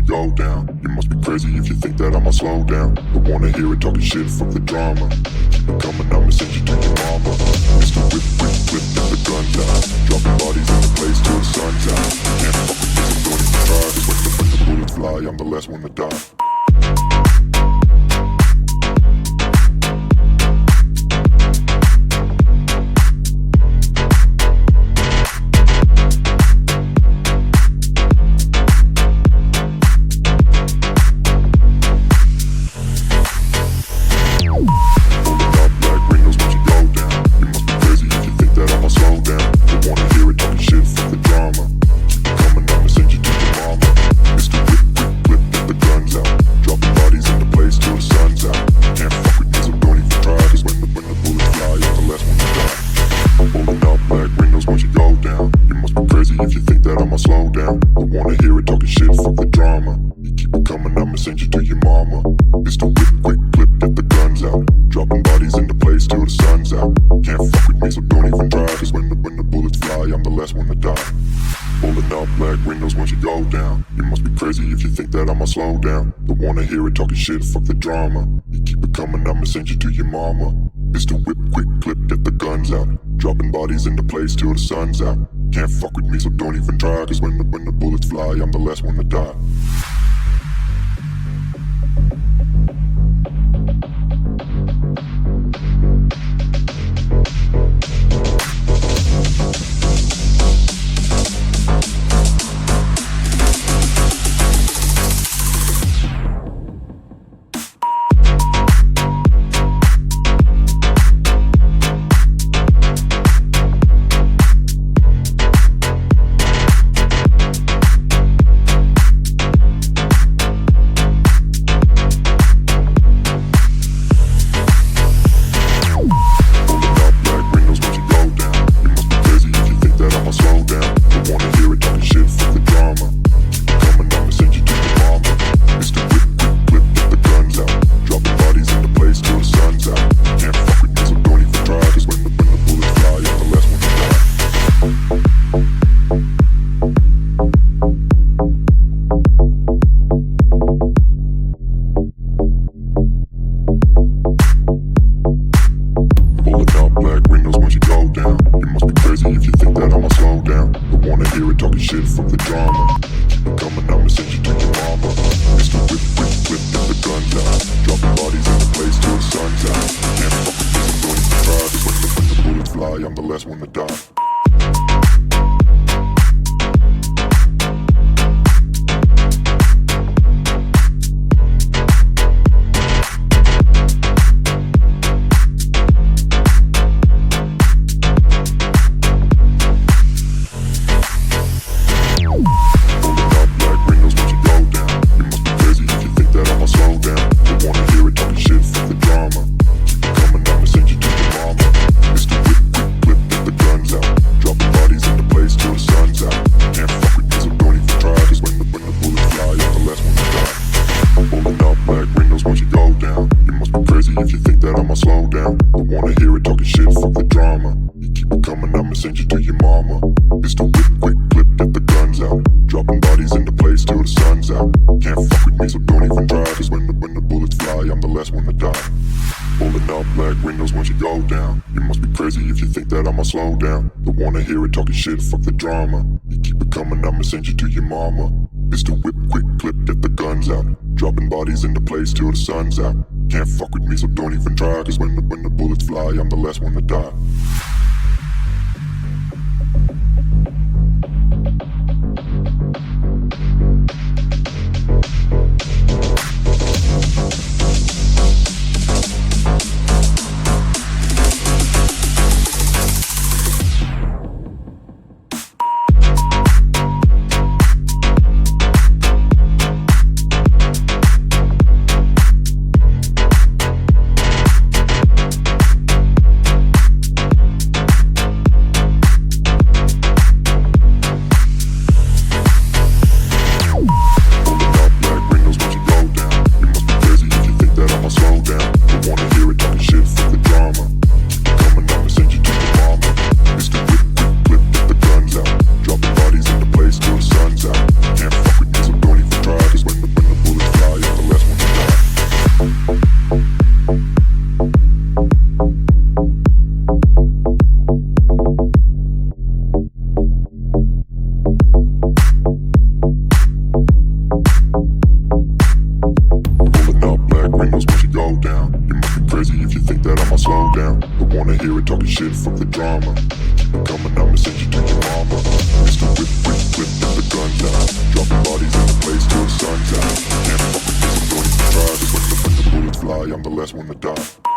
go down. You must be crazy if you think that I'ma slow down. Don't wanna hear it talking shit, fuck the drama. Keep it coming, I'ma send you to your mama. Mr. Whip, whip, whip, get the guns out. Dropping bodies in the place till the sun's out. Can't fuck with this, I'm doing it for try. Cause when the bullets fly, I'm the last one to die. Shit, fuck the drama. You keep it coming, I'ma send you to your mama. Pistol whip, quick clip, get the guns out. Dropping bodies into place till the sun's out. Can't fuck with me, so don't even try. Cause when the bullets fly, I'm the last one to die. Shit, fuck the drama. You keep it coming, I'ma send you to your mama. Pistol whip, quick clip, get the guns out. Dropping bodies into place till the sun's out. Can't fuck with me, so don't even try. Cause when the bullets fly, I'm the last one to die. shit, fuck the drama. Keep it coming, I'ma send you to your mama. Mr. Whip, whip, whip, get the guns out. Dropping bodies in the place till the sun's out. Can't fuck with me, so don't even try. Cause when the bullets fly, I'm the last one to die.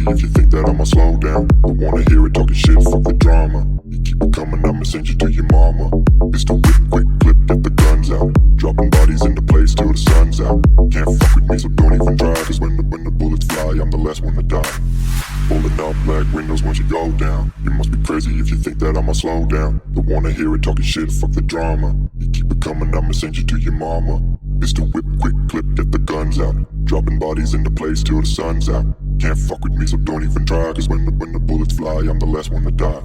If you think that I'ma slow down, don't wanna hear it talking shit, fuck the drama. You keep it coming, I'ma send you to your mama. It's the whip, quick clip, get the guns out. Dropping bodies into place till the sun's out. Can't fuck with me, so don't even try. Cause when the bullets fly, I'm the last one to die. Pulling up black windows once you go down. You must be crazy if you think that I'ma slow down. Don't wanna hear it talking shit, fuck the drama. You keep it coming, I'ma send you to your mama. It's the whip, quick clip, get the guns out. Dropping bodies into place till the sun's out. Can't fuck with me, so don't even try. Cause when the bullets fly, I'm the last one to die.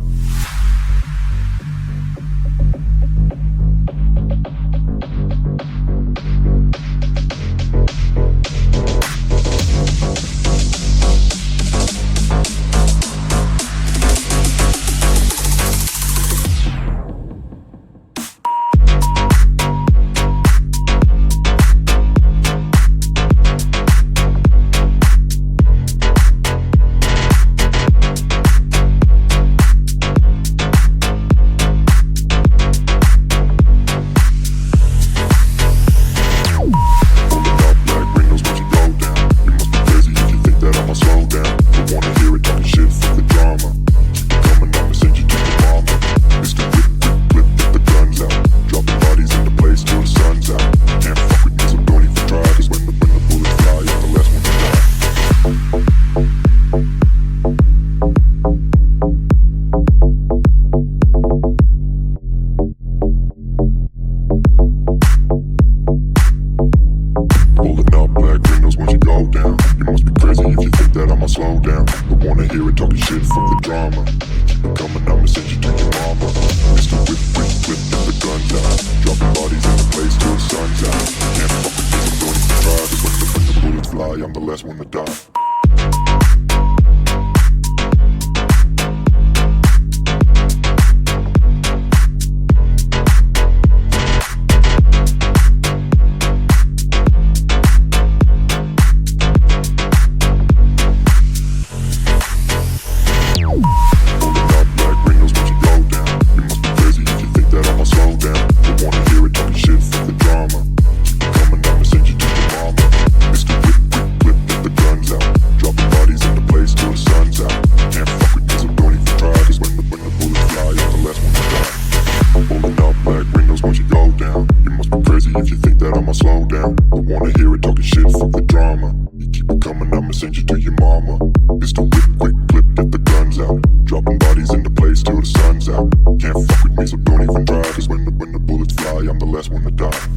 Slow down, don't wanna hear it talking shit, fuck the drama. Keep it coming, I'ma send you to your mama. Mr. Whip, whip, whip, get the guns out. Dropping bodies in the place till the sun's out. Can't fuck with me, so don't even try. Cause when the bullets fly, I'm the last one to die. If you think that I'ma slow down, don't wanna hear it talking shit, fuck the drama. You keep it coming, I'ma send you to your mama. It's the whip, quick clip, get the guns out. Dropping bodies into place till the sun's out. Can't fuck with me, so don't even try. Cause when the bullets fly, I'm the last one to die.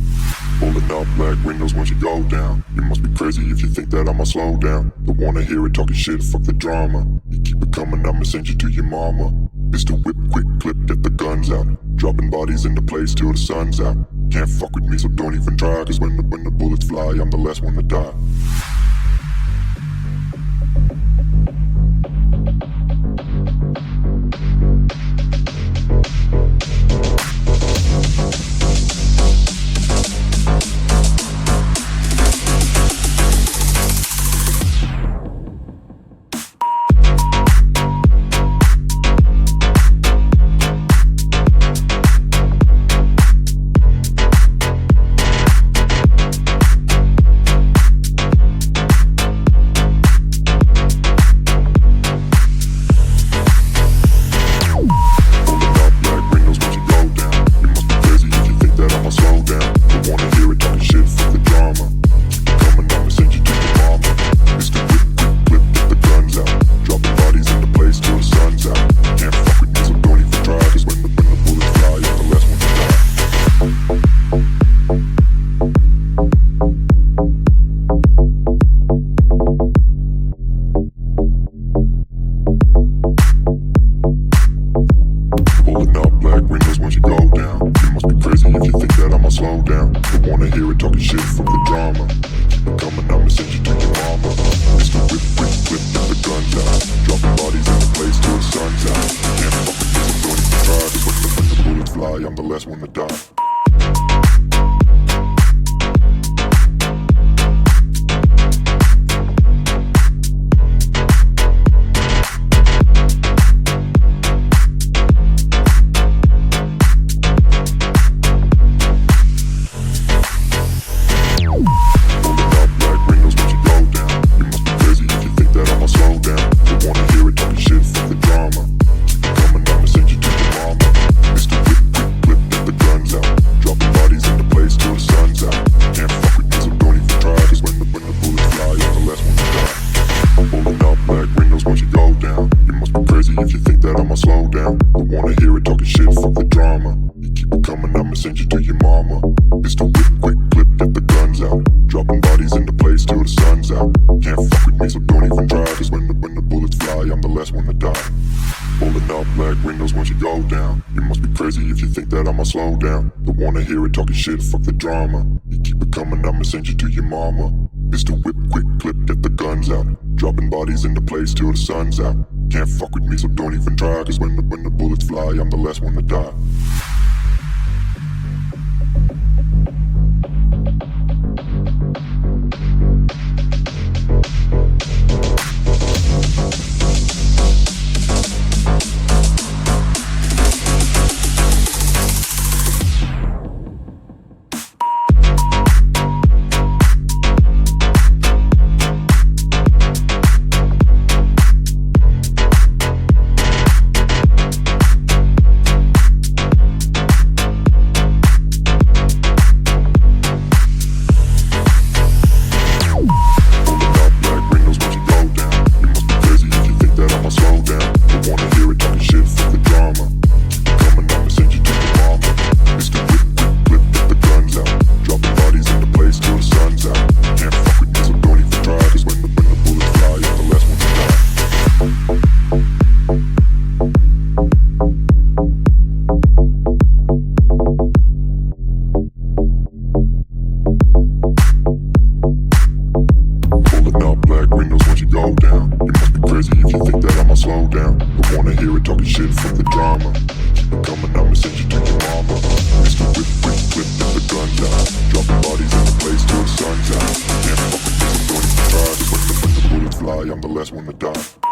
Pulling up black windows once you go down. You must be crazy if you think that I'ma slow down. Don't wanna hear it talking shit, fuck the drama. You keep it coming, I'ma send you to your mama. It's the whip, quick clip, get the guns out. Dropping bodies into place till the sun's out. Can't fuck with me, so don't even try. Cause when the bullets fly, I'm the last one to die. wanna hear it talking shit, fuck the drama. You keep it coming, I'ma send you to your mama. Mr. Whip, quick clip, get the guns out. Dropping bodies into place till the sun's out. Can't fuck with me, so don't even try. Cause when the bullets fly, I'm the last one to die. Pulling up black windows once you go down. You must be crazy if you think that I'ma slow down. Don't wanna hear it talking shit, fuck the drama. You keep it coming, I'ma send you to your mama. Mr. Whip, quick clip, get the guns out. Dropping bodies into place till the sun's out. Can't fuck with me, so don't even try. Cause when the bullets fly, I'm the last one to die. Go down. You must be crazy if you think that I'ma slow down. Don't wanna hear it talking shit, fuck the drama. Keep it coming, I'ma send you to your mama. Mr. Whip, quick clip, get the guns out. Dropping bodies in the place till the sun's out. Can't fuck with me, so don't even try. Cause when the bullets fly, I'm the last one to die.